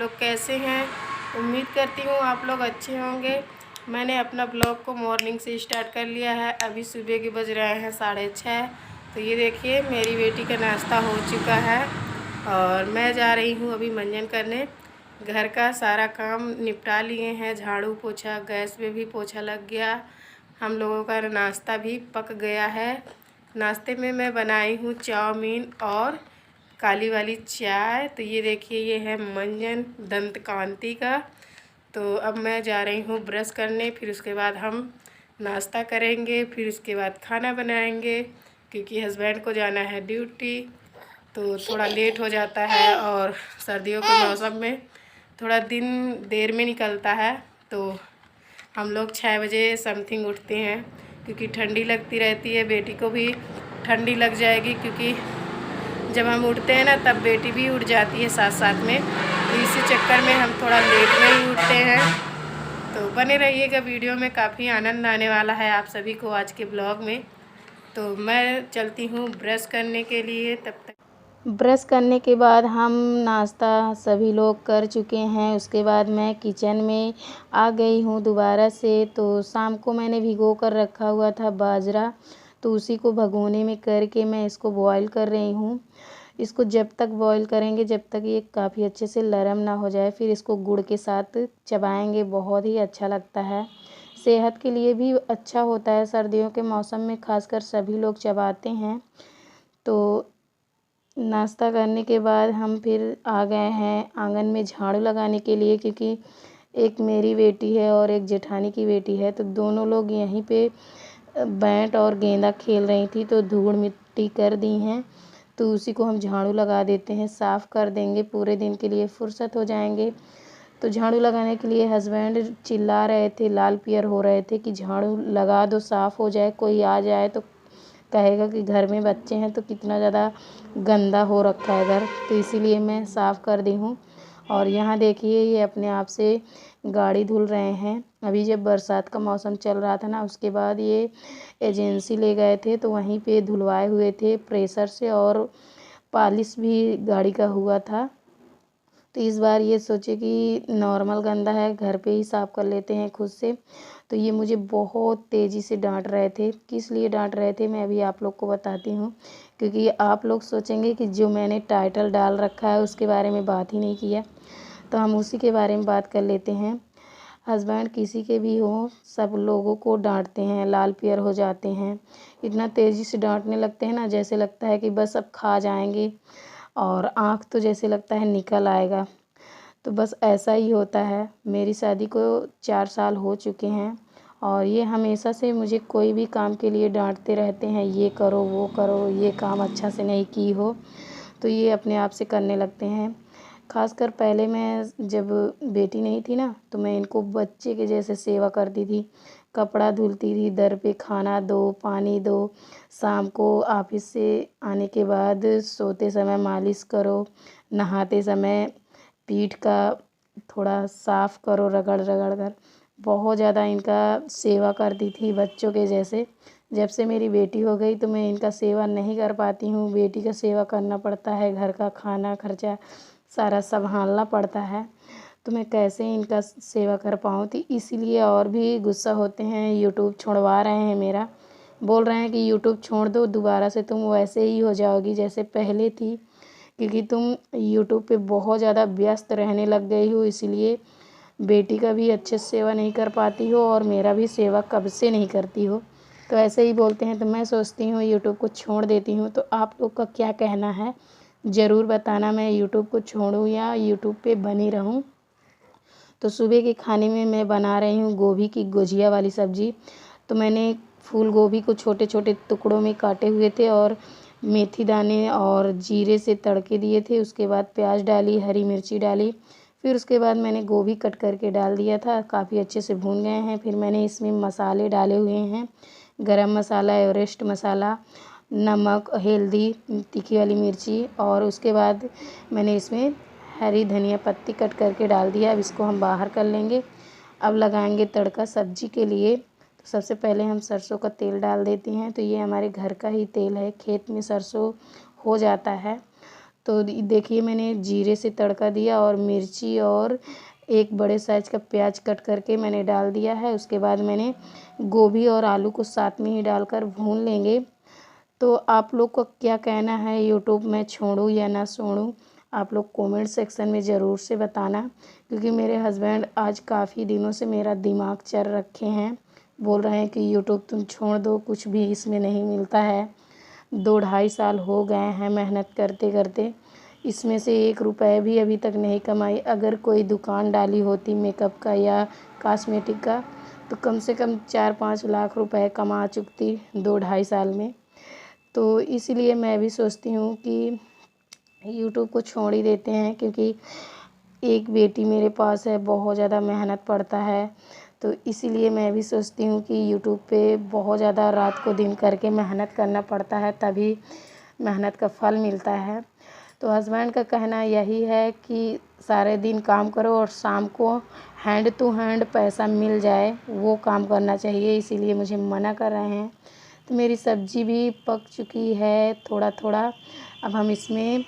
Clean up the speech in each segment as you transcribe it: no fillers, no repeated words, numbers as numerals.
लोग कैसे हैं। उम्मीद करती हूँ आप लोग अच्छे होंगे। मैंने अपना ब्लॉग को मॉर्निंग से स्टार्ट कर लिया है। अभी सुबह के बज रहे हैं 6:30। तो ये देखिए मेरी बेटी का नाश्ता हो चुका है और मैं जा रही हूँ अभी मंजन करने। घर का सारा काम निपटा लिए हैं, झाड़ू पोछा, गैस पे भी पोछा लग गया। हम लोगों का नाश्ता भी पक गया है। नाश्ते में मैं बनाई हूँ चाउमीन और काली वाली चाय। तो ये देखिए ये है मंजन दंत कांति का। तो अब मैं जा रही हूँ ब्रश करने, फिर उसके बाद हम नाश्ता करेंगे, फिर उसके बाद खाना बनाएंगे क्योंकि हस्बैंड को जाना है ड्यूटी। तो थोड़ा लेट हो जाता है और सर्दियों के मौसम में थोड़ा दिन देर में निकलता है। तो हम लोग 6 बजे समथिंग उठते हैं क्योंकि ठंडी लगती रहती है। बेटी को भी ठंडी लग जाएगी क्योंकि जब हम उठते हैं ना तब बेटी भी उठ जाती है साथ साथ में। तो इसी चक्कर में हम थोड़ा लेट में ही उठते हैं। तो बने रहिएगा, वीडियो में काफ़ी आनंद आने वाला है आप सभी को आज के ब्लॉग में। तो मैं चलती हूँ ब्रश करने के लिए। तब तक ब्रश करने के बाद हम नाश्ता सभी लोग कर चुके हैं। उसके बाद मैं किचन में आ गई हूँ दोबारा से। तो शाम को मैंने भिगो कर रखा हुआ था बाजरा, तो उसी को भगोने में करके मैं इसको बॉईल कर रही हूँ। इसको जब तक बॉईल करेंगे जब तक ये काफ़ी अच्छे से नरम ना हो जाए, फिर इसको गुड़ के साथ चबाएंगे, बहुत ही अच्छा लगता है। सेहत के लिए भी अच्छा होता है, सर्दियों के मौसम में खासकर सभी लोग चबाते हैं। तो नाश्ता करने के बाद हम फिर आ गए हैं आंगन में झाड़ू लगाने के लिए, क्योंकि एक मेरी बेटी है और एक जेठानी की बेटी है। तो दोनों लोग यहीं पे बैट और गेंदा खेल रही थी, तो धूल मिट्टी कर दी हैं। तो उसी को हम झाड़ू लगा देते हैं, साफ़ कर देंगे, पूरे दिन के लिए फुर्सत हो जाएंगे। तो झाड़ू लगाने के लिए हस्बैंड चिल्ला रहे थे, लाल पियर हो रहे थे कि झाड़ू लगा दो, साफ़ हो जाए, कोई आ जाए तो कहेगा कि घर में बच्चे हैं तो कितना ज़्यादा गंदा हो रखा है घर। तो इसीलिए मैं साफ़ कर दी हूँ। और यहाँ देखिए ये अपने आप से गाड़ी धुल रहे हैं। अभी जब बरसात का मौसम चल रहा था ना, उसके बाद ये एजेंसी ले गए थे तो वहीं पे धुलवाए हुए थे प्रेशर से, और पॉलिश भी गाड़ी का हुआ था। तो इस बार ये सोचे कि नॉर्मल गंदा है, घर पे ही साफ़ कर लेते हैं खुद से। तो ये मुझे बहुत तेज़ी से डांट रहे थे। किस लिए डांट रहे थे मैं अभी आप लोग को बताती हूँ, क्योंकि आप लोग सोचेंगे कि जो मैंने टाइटल डाल रखा है उसके बारे में बात ही नहीं किया। तो हम उसी के बारे में बात कर लेते हैं। हस्बैंड किसी के भी हों, सब लोगों को डांटते हैं, लाल पियर हो जाते हैं, इतना तेज़ी से डांटने लगते हैं ना, जैसे लगता है कि बस अब खा जाएंगे, और आँख तो जैसे लगता है निकल आएगा। तो बस ऐसा ही होता है। मेरी शादी को 4 साल हो चुके हैं और ये हमेशा से मुझे कोई भी काम के लिए डांटते रहते हैं, ये करो वो करो, ये काम अच्छा से नहीं की हो। तो ये अपने आप से करने लगते हैं। खासकर पहले मैं जब बेटी नहीं थी ना, तो मैं इनको बच्चे के जैसे सेवा करती थी, कपड़ा धुलती थी, दर पे खाना दो, पानी दो, शाम को ऑफिस से आने के बाद सोते समय मालिश करो, नहाते समय पीठ का थोड़ा साफ़ करो रगड़ रगड़ कर। बहुत ज़्यादा इनका सेवा करती थी बच्चों के जैसे। जब से मेरी बेटी हो गई तो मैं इनका सेवा नहीं कर पाती हूँ। बेटी का सेवा करना पड़ता है, घर का खाना खर्चा सारा संभालना पड़ता है, तो मैं कैसे इनका सेवा कर पाऊँ। तो इसीलिए और भी गुस्सा होते हैं, यूट्यूब छुड़वा रहे हैं मेरा, बोल रहे हैं कि यूट्यूब छोड़ दो, दोबारा से तुम वैसे ही हो जाओगी जैसे पहले थी, क्योंकि तुम यूट्यूब पे बहुत ज़्यादा व्यस्त रहने लग गई हो, इसीलिए बेटी का भी अच्छे से सेवा नहीं कर पाती हो और मेरा भी सेवा कब से नहीं करती हो। तो ऐसे ही बोलते हैं। तो मैं सोचती हूँ यूट्यूब को छोड़ देती हूँ। तो आप लोग का क्या कहना है ज़रूर बताना, मैं यूट्यूब को छोड़ूँ या यूट्यूब पे बनी रहूँ। तो सुबह के खाने में मैं बना रही हूँ गोभी की गुजिया वाली सब्ज़ी। तो मैंने फूल गोभी को छोटे छोटे टुकड़ों में काटे हुए थे और मेथी दाने और जीरे से तड़के दिए थे। उसके बाद प्याज डाली, हरी मिर्ची डाली, फिर उसके बाद मैंने गोभी कट करके डाल दिया था। काफ़ी अच्छे से भून गए हैं। फिर मैंने इसमें मसाले डाले हुए हैं, गरम मसाला, एवरेस्ट मसाला, नमक, हल्दी, तीखी वाली मिर्ची, और उसके बाद मैंने इसमें हरी धनिया पत्ती कट करके डाल दिया। अब इसको हम बाहर कर लेंगे। अब लगाएंगे तड़का सब्जी के लिए। तो सबसे पहले हम सरसों का तेल डाल देते हैं। तो ये हमारे घर का ही तेल है, खेत में सरसों हो जाता है। तो देखिए मैंने जीरे से तड़का दिया और मिर्ची और एक बड़े साइज़ का प्याज कट करके मैंने डाल दिया है। उसके बाद मैंने गोभी और आलू को साथ में ही डालकर भून लेंगे। तो आप लोग को क्या कहना है, यूट्यूब मैं छोड़ूं या ना छोड़ूं, आप लोग कमेंट सेक्शन में ज़रूर से बताना। क्योंकि मेरे हस्बैंड आज काफ़ी दिनों से मेरा दिमाग चर रखे हैं, बोल रहे हैं कि यूट्यूब तुम छोड़ दो, कुछ भी इसमें नहीं मिलता है। 2-2.5 साल हो गए हैं मेहनत करते करते, इसमें से 1 रुपये भी अभी तक नहीं कमाई। अगर कोई दुकान डाली होती मेकअप का या कॉस्मेटिक का तो कम से कम 4-5 लाख रुपए कमा चुकती 2-2.5 साल में। तो इसीलिए मैं भी सोचती हूँ कि यूट्यूब को छोड़ ही देते हैं, क्योंकि एक बेटी मेरे पास है, बहुत ज़्यादा मेहनत पड़ता है। तो इसीलिए मैं भी सोचती हूँ कि यूट्यूब पे बहुत ज़्यादा रात को दिन करके मेहनत करना पड़ता है, तभी मेहनत का फल मिलता है। तो हस्बैंड का कहना यही है कि सारे दिन काम करो और शाम को हैंड टू हैंड पैसा मिल जाए, वो काम करना चाहिए। इसीलिए मुझे मना कर रहे हैं। तो मेरी सब्ज़ी भी पक चुकी है थोड़ा थोड़ा। अब हम इसमें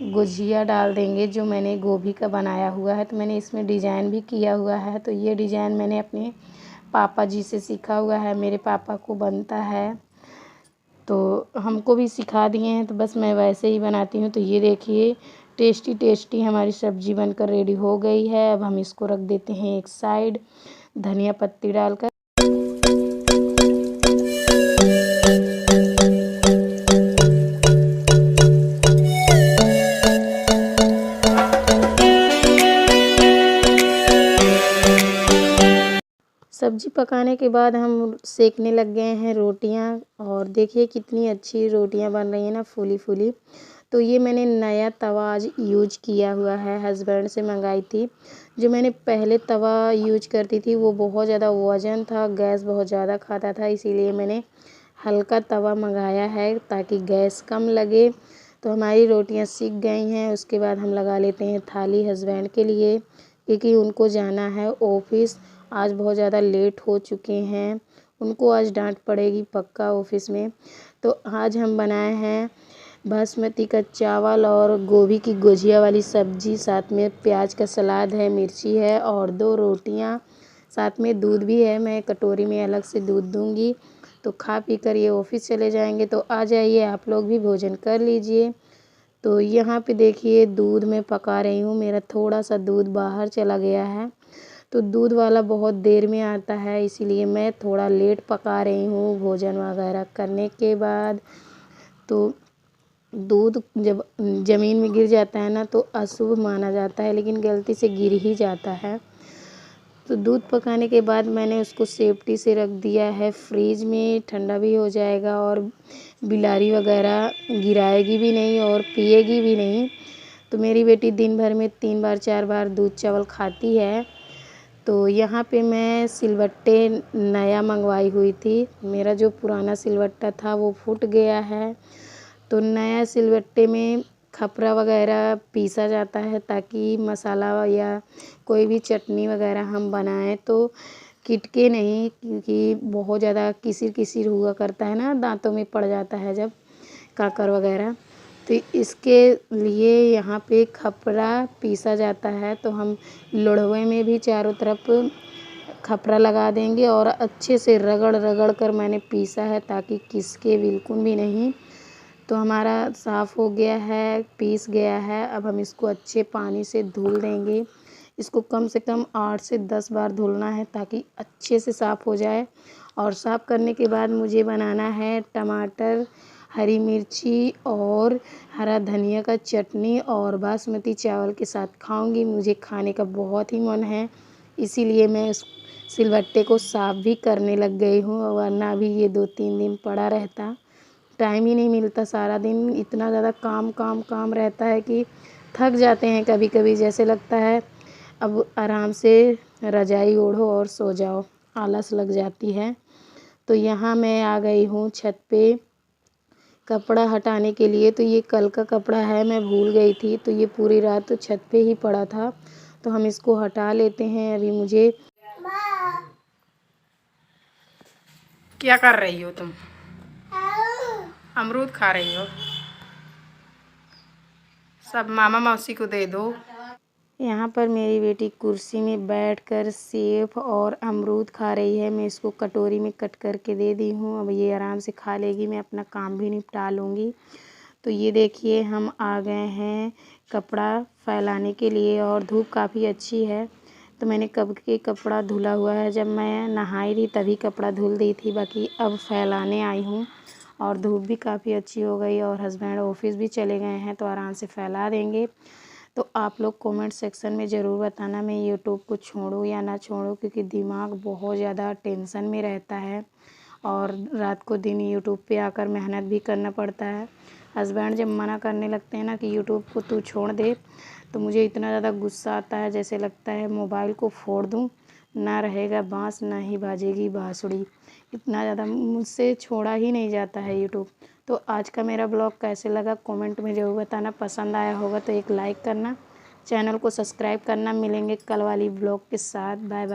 गुजिया डाल देंगे जो मैंने गोभी का बनाया हुआ है। तो मैंने इसमें डिज़ाइन भी किया हुआ है। तो ये डिज़ाइन मैंने अपने पापा जी से सीखा हुआ है, मेरे पापा को बनता है तो हमको भी सिखा दिए हैं। तो बस मैं वैसे ही बनाती हूँ। तो ये देखिए टेस्टी टेस्टी हमारी सब्ज़ी बनकर रेडी हो गई है। अब हम इसको रख देते हैं एक साइड, धनिया पत्ती डालकर। सब्ज़ी पकाने के बाद हम सेकने लग गए हैं रोटियां, और देखिए कितनी अच्छी रोटियां बन रही हैं ना, फूली फूली। तो ये मैंने नया तवा आज यूज किया हुआ है, हस्बैंड से मंगाई थी। जो मैंने पहले तवा यूज करती थी वो बहुत ज़्यादा वज़न था, गैस बहुत ज़्यादा खाता था, इसीलिए मैंने हल्का तवा मंगाया है ताकि गैस कम लगे। तो हमारी रोटियां सिक गई हैं। उसके बाद हम लगा लेते हैं थाली हस्बैंड के लिए, क्योंकि उनको जाना है ऑफिस। आज बहुत ज़्यादा लेट हो चुके हैं, उनको आज डांट पड़ेगी पक्का ऑफिस में। तो आज हम बनाए हैं बासमती का चावल और गोभी की गुजिया वाली सब्ज़ी, साथ में प्याज का सलाद है, मिर्ची है और 2 रोटियां, साथ में दूध भी है। मैं कटोरी में अलग से दूध दूंगी। तो खा पी कर ये ऑफिस चले जाएंगे। तो आ जाइए आप लोग भी भोजन कर लीजिए। तो यहाँ पे देखिए दूध मैं पका रही हूँ, मेरा थोड़ा सा दूध बाहर चला गया है। तो दूध वाला बहुत देर में आता है, इसीलिए मैं थोड़ा लेट पका रही हूँ भोजन वगैरह करने के बाद। तो दूध जब ज़मीन में गिर जाता है ना तो अशुभ माना जाता है, लेकिन गलती से गिर ही जाता है। तो दूध पकाने के बाद मैंने उसको सेफ्टी से रख दिया है फ्रिज में, ठंडा भी हो जाएगा और बिलारी वगैरह गिराएगी भी नहीं और पिएगी भी नहीं। तो मेरी बेटी दिन भर में 3 बार 4 बार दूध चावल खाती है। तो यहाँ पे मैं सिलबट्टे नया मंगवाई हुई थी, मेरा जो पुराना सिलबट्टा था वो फूट गया है। तो नया सिलबट्टे में खपरा वगैरह पीसा जाता है ताकि मसाला या कोई भी चटनी वगैरह हम बनाएं तो किटके नहीं, क्योंकि बहुत ज़्यादा किसिर किसिर हुआ करता है ना, दांतों में पड़ जाता है जब काकर वगैरह। तो इसके लिए यहाँ पे खपरा पीसा जाता है। तो हम लोढ़वे में भी चारों तरफ खपरा लगा देंगे और अच्छे से रगड़ रगड़ कर मैंने पीसा है ताकि किसके बिल्कुल भी नहीं। तो हमारा साफ़ हो गया है, पीस गया है। अब हम इसको अच्छे पानी से धुल देंगे। इसको कम से कम 8 से 10 बार धुलना है ताकि अच्छे से साफ़ हो जाए। और साफ़ करने के बाद मुझे बनाना है टमाटर, हरी मिर्ची और हरा धनिया का चटनी, और बासमती चावल के साथ खाऊंगी। मुझे खाने का बहुत ही मन है, इसीलिए मैं उस सिलबट्टे को साफ़ भी करने लग गई हूँ, वरना अभी ये 2-3 दिन पड़ा रहता। टाइम ही नहीं मिलता, सारा दिन इतना ज़्यादा काम काम काम रहता है कि थक जाते हैं कभी कभी। जैसे लगता है अब आराम से रज़ाई ओढ़ो और सो जाओ, आलस लग जाती है। तो यहाँ मैं आ गई हूँ छत पे कपड़ा हटाने के लिए। तो ये कल का कपड़ा है, मैं भूल गई थी। तो ये पूरी रात तो छत पे ही पड़ा था, तो हम इसको हटा लेते हैं। अभी मुझे क्या कर रही हो तुम? अमरूद खा रही हो? सब मामा मौसी को दे दो। यहाँ पर मेरी बेटी कुर्सी में बैठकर सेब और अमरूद खा रही है। मैं इसको कटोरी में कट करके दे दी हूँ। अब ये आराम से खा लेगी, मैं अपना काम भी निपटा लूँगी। तो ये देखिए हम आ गए हैं कपड़ा फैलाने के लिए और धूप काफ़ी अच्छी है। तो मैंने कब के कपड़ा धुला हुआ है, जब मैं नहाई रही तभी कपड़ा धुल दी थी। बाकी अब फैलाने आई हूँ और धूप भी काफ़ी अच्छी हो गई और हस्बैंड ऑफिस भी चले गए हैं तो आराम से फैला देंगे। तो आप लोग कमेंट सेक्शन में ज़रूर बताना मैं यूट्यूब को छोड़ूं या ना छोड़ूं, क्योंकि दिमाग बहुत ज़्यादा टेंशन में रहता है और रात को दिन यूट्यूब पे आकर मेहनत भी करना पड़ता है। हस्बैंड जब मना करने लगते हैं ना कि यूट्यूब को तू छोड़ दे, तो मुझे इतना ज़्यादा गुस्सा आता है जैसे लगता है मोबाइल को फोड़ दूँ, ना रहेगा बांस ना ही बाजेगी बांसुरी। इतना ज़्यादा मुझसे छोड़ा ही नहीं जाता है यूट्यूब। तो आज का मेरा ब्लॉग कैसे लगा कमेंट में ज़रूर बताना। पसंद आया होगा तो एक लाइक करना, चैनल को सब्सक्राइब करना। मिलेंगे कल वाली ब्लॉग के साथ। Bye bye.